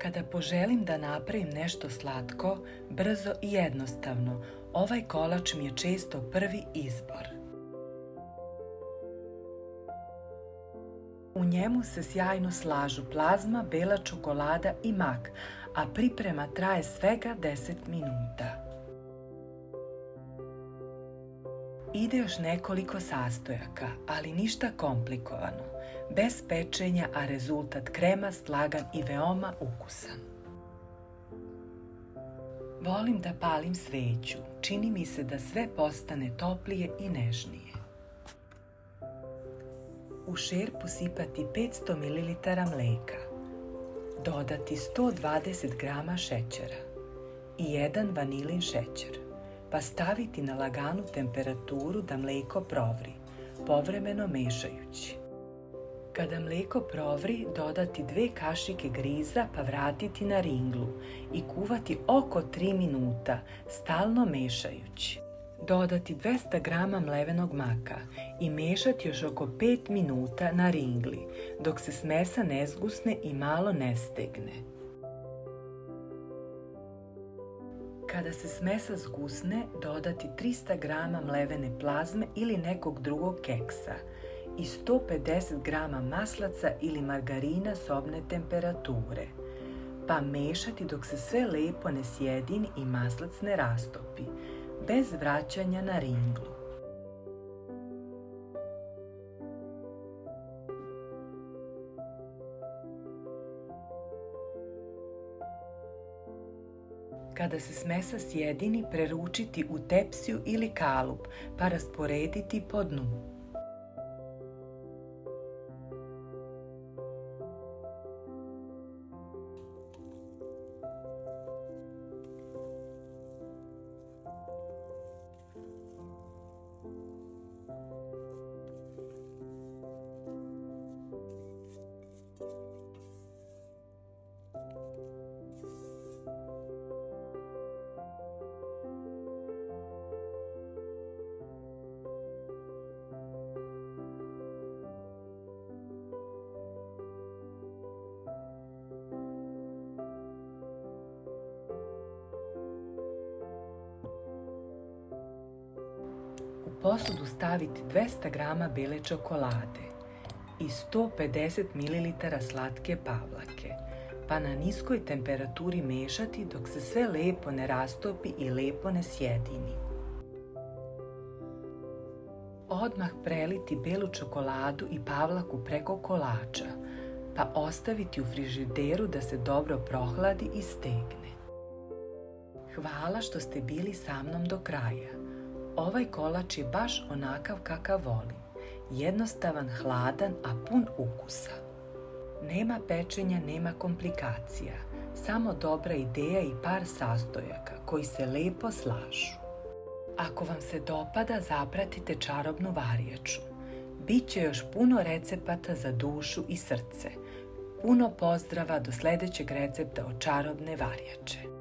Kada poželim da napravim nešto slatko, brzo i jednostavno, ovaj kolač mi je često prvi izbor. U njemu se sjajno slažu plazma, bela čokolada i mak, a priprema traje svega 10 minuta. Ide još nekoliko sastojaka, ali ništa komplikovano, bez pečenja, a rezultat kremast, lagan i veoma ukusan. Volim da palim sveću, čini mi se da sve postane toplije i nežnije. U šerpu sipati 500 ml mleka, dodati 120 g šećera i 1 vanilin šećer, pa staviti na laganu temperaturu da mleko provri, povremeno mešajući. Kada mleko provri, dodati 2 kašike griza pa vratiti na ringlu i kuvati oko 3 minuta, stalno mešajući. Dodati 200 g mlevenog maka i mešati još oko 5 minuta na ringli, dok se smesa ne zgusne i malo ne stegne. Kada se smesa zgusne, dodati 300 g mlevene plazme ili nekog drugog keksa i 150 g maslaca ili margarina sobne temperature, pa mešati dok se sve lepo ne sjedini i maslac ne rastopi, bez vraćanja na ringlu. Kada se smesa sjedini, preručiti u tepsiju ili kalup, pa rasporediti po dnu. U posudu staviti 200 g bele čokolade i 150 ml slatke pavlake, pa na niskoj temperaturi mešati dok se sve lepo ne rastopi i lepo ne sjedini. Odmah preliti belu čokoladu i pavlaku preko kolača, pa ostaviti u frižideru da se dobro prohladi i stegne. Hvala što ste bili sa mnom do kraja. Ovaj kolač je baš onakav kakav volim. Jednostavan, hladan, a pun ukusa. Nema pečenja, nema komplikacija. Samo dobra ideja i par sastojaka koji se lepo slažu. Ako vam se dopada, zapratite čarobnu varjaču. Biće još puno recepata za dušu i srce. Puno pozdrava do sljedećeg recepta od čarobne varjače.